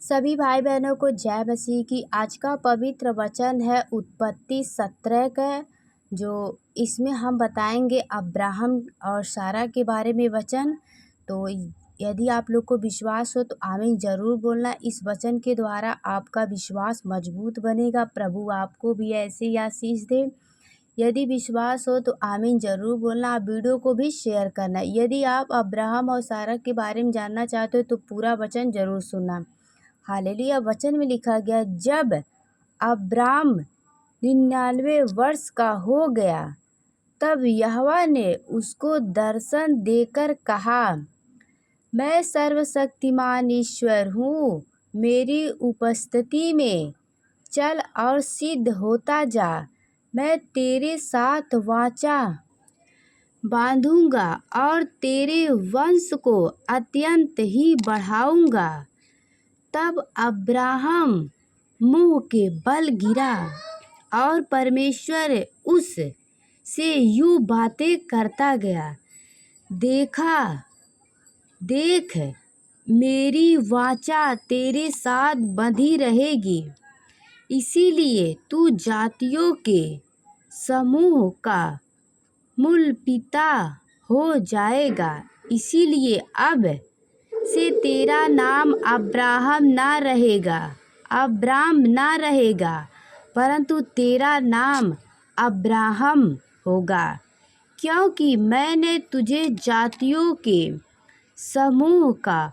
सभी भाई बहनों को जय मसीह की। आज का पवित्र वचन है उत्पत्ति 17 का, जो इसमें हम बताएंगे अब्राहम और सारा के बारे में वचन। तो यदि आप लोग को विश्वास हो तो आमीन ज़रूर बोलना। इस वचन के द्वारा आपका विश्वास मजबूत बनेगा। प्रभु आपको भी ऐसे ही आशीष दे। यदि विश्वास हो तो आमीन ज़रूर बोलना। आप वीडियो को भी शेयर करना। यदि आप अब्राहम और सारा के बारे में जानना चाहते हो तो पूरा वचन ज़रूर सुनना। हालेलुया। वचन में लिखा गया, जब अब्राम 99 वर्ष का हो गया तब यहोवा ने उसको दर्शन देकर कहा, मैं सर्वशक्तिमान ईश्वर हूँ, मेरी उपस्थिति में चल और सिद्ध होता जा। मैं तेरे साथ वाचा बांधूंगा और तेरे वंश को अत्यंत ही बढ़ाऊंगा। तब अब्राहम मुँह के बल गिरा और परमेश्वर उस से यूँ बातें करता गया, देख मेरी वाचा तेरे साथ बंधी रहेगी, इसीलिए तू जातियों के समूह का मूल पिता हो जाएगा। इसीलिए अब से तेरा नाम अब्राहम ना रहेगा, परंतु तेरा नाम अब्राहम होगा, क्योंकि मैंने तुझे जातियों के समूह का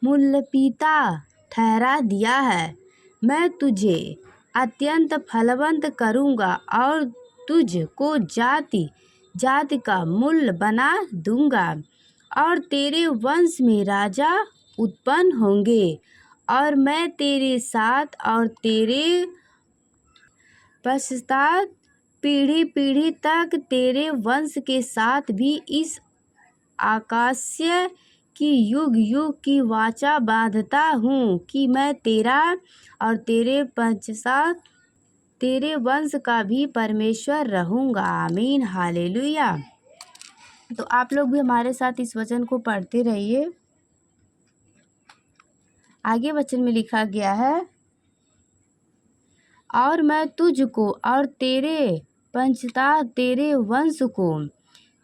मूल पिता ठहरा दिया है। मैं तुझे अत्यंत फलवंत करूँगा और तुझको जाति जाति का मूल बना दूँगा, और तेरे वंश में राजा उत्पन्न होंगे, और मैं तेरे साथ और तेरे पश्चात पीढ़ी पीढ़ी तक तेरे वंश के साथ भी इस आकाशीय की युग युग की वाचा बांधता हूँ कि मैं तेरा और तेरे पश्चात तेरे वंश का भी परमेश्वर रहूँगा। आमीन। हालेलुया। तो आप लोग भी हमारे साथ इस वचन को पढ़ते रहिए। आगे वचन में लिखा गया है, और मैं तुझको और तेरे पश्चात तेरे वंश को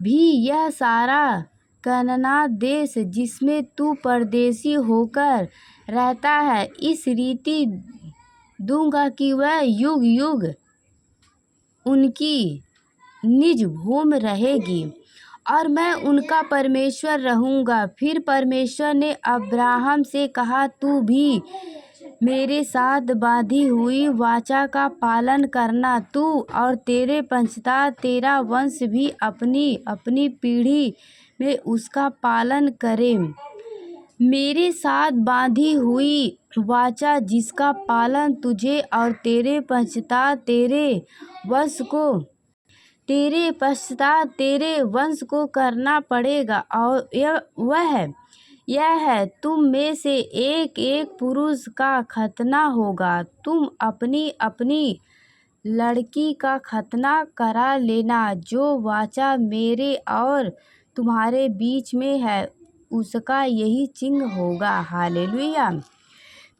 भी यह सारा कनान देश जिसमें तू परदेशी होकर रहता है इस रीति दूंगा कि वह युग युग उनकी निज भूमि रहेगी, और मैं उनका परमेश्वर रहूँगा। फिर परमेश्वर ने अब्राहम से कहा, तू भी मेरे साथ बांधी हुई वाचा का पालन करना, तू और तेरे पश्चात तेरा वंश भी अपनी अपनी पीढ़ी में उसका पालन करे। मेरे साथ बांधी हुई वाचा जिसका पालन तुझे और तेरे पश्चात तेरे वंश को करना पड़ेगा, और यह है, तुम में से एक एक पुरुष का खतना होगा। तुम अपनी अपनी लड़की का खतना करा लेना। जो वाचा मेरे और तुम्हारे बीच में है उसका यही चिन्ह होगा। हालेलुया।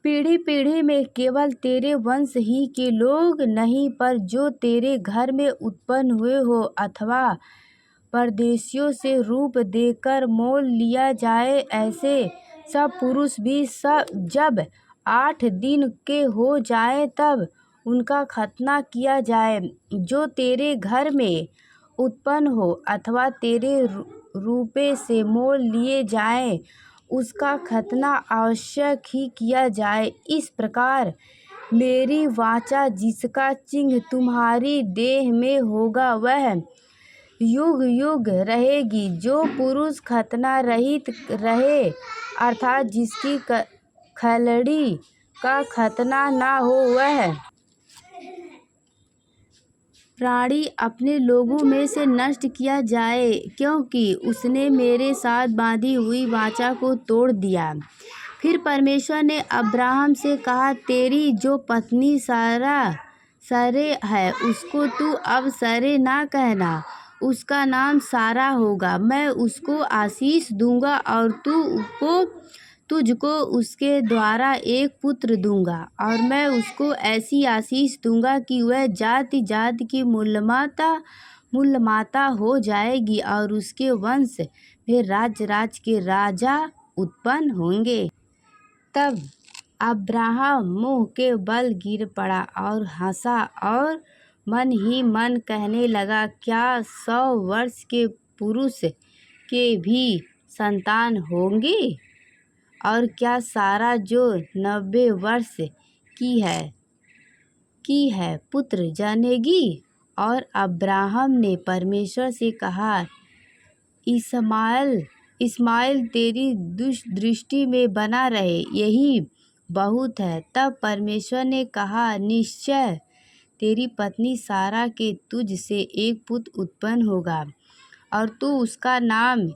पीढ़ी पीढ़ी में केवल तेरे वंश ही के लोग नहीं, पर जो तेरे घर में उत्पन्न हुए हो अथवा परदेशियों से रूप देकर मोल लिया जाए, ऐसे सब पुरुष भी जब 8 दिन के हो जाए तब उनका खतना किया जाए। जो तेरे घर में उत्पन्न हो अथवा तेरे रूपे से मोल लिए जाए उसका खतना आवश्यक ही किया जाए। इस प्रकार मेरी वाचा जिसका चिन्ह तुम्हारी देह में होगा वह युग युग रहेगी। जो पुरुष खतना रहित रहे अर्थात जिसकी खलड़ी का खतना ना हो, वह प्राणी अपने लोगों में से नष्ट किया जाए, क्योंकि उसने मेरे साथ बांधी हुई वाचा को तोड़ दिया। फिर परमेश्वर ने अब्राहम से कहा, तेरी जो पत्नी सरे है उसको तू अब सरे ना कहना, उसका नाम सारा होगा। मैं उसको आशीष दूंगा और तू तुझको उसके द्वारा एक पुत्र दूंगा और मैं उसको ऐसी आशीष दूंगा कि वह जाति जाति की मूलमाता हो जाएगी और उसके वंश में राज्य के राजा उत्पन्न होंगे। तब अब्राहम मुँह के बल गिर पड़ा और हंसा और मन ही मन कहने लगा, क्या 100 वर्ष के पुरुष के भी संतान होंगे? और क्या सारा जो 90 वर्ष की है पुत्र जनेगी? और अब्राहम ने परमेश्वर से कहा, इस्माइल तेरी दृष्टि में बना रहे, यही बहुत है। तब परमेश्वर ने कहा, निश्चय तेरी पत्नी सारा के तुझ से एक पुत्र उत्पन्न होगा और तू उसका नाम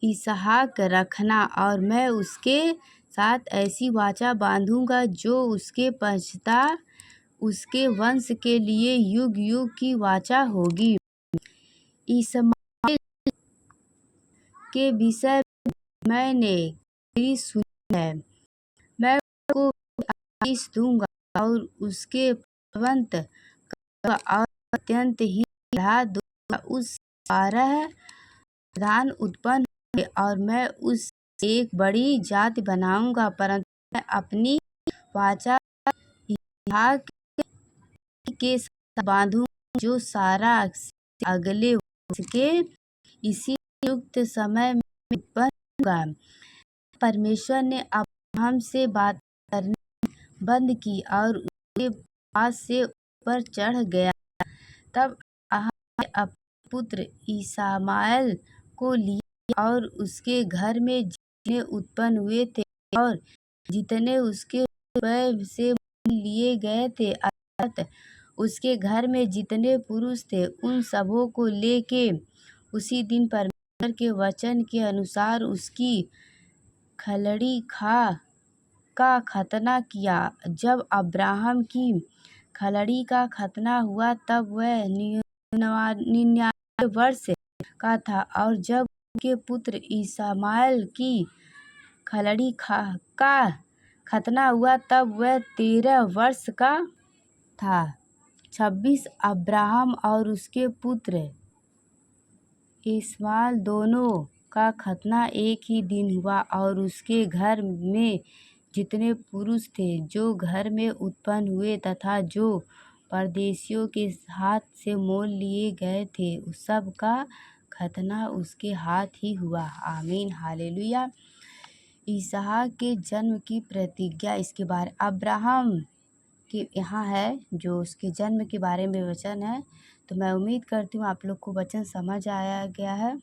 इसहाक रखना, और मैं उसके साथ ऐसी वाचा बांधूंगा जो उसके पश्चात उसके वंश के लिए युग युग की वाचा होगी। इस्माइल के विषय में मैंने तेरी सुनी है, मैं उसको आशीष दूंगा और उसके फलवंत करूंगा और अत्यंत ही बढ़ा दूंगा। उस 12 प्रधान उत्पन्न होंगे और मैं उस एक बड़ी जाति बनाऊंगा, परंतु मैं अपनी वाचा इसहाक के साथ बांधूंगा जो सारा से अगले वर्ष के इसी युक्त समय में उत्पन्न होगा। परमेश्वर ने अब्राहम से बात करनी बंद की और उसके पास से ऊपर चढ़ गया। तब अब्राहम ने अपने पुत्र इस्माइल को लिया और उसके घर में जितने उत्पन्न हुए थे और जितने उसके पैर से लिए गए थे, अर्थात उसके घर में जितने पुरुष थे, उन सबों को लेके उसी दिन परमेश्वर के वचन के अनुसार उसकी खलड़ी का खतना किया। जब अब्राहम की खलड़ी का खतना हुआ तब वह 99 वर्ष का था, और जब उनके पुत्र इस्माइल की खलड़ी का खतना हुआ तब वह 13 वर्ष का था। 26 अब्राहम और उसके पुत्र इस्माइल दोनों का खतना एक ही दिन हुआ, और उसके घर में जितने पुरुष थे जो घर में उत्पन्न हुए तथा जो परदेशियों के हाथ से मोल लिए गए थे, उस सब का खतना उसके हाथ ही हुआ। आमीन, हालेलुया। इसहाक के जन्म की प्रतिज्ञा, इसके बारे अब्राहम के यहाँ है जो उसके जन्म के बारे में वचन है। तो मैं उम्मीद करती हूँ आप लोग को वचन समझ आया गया है।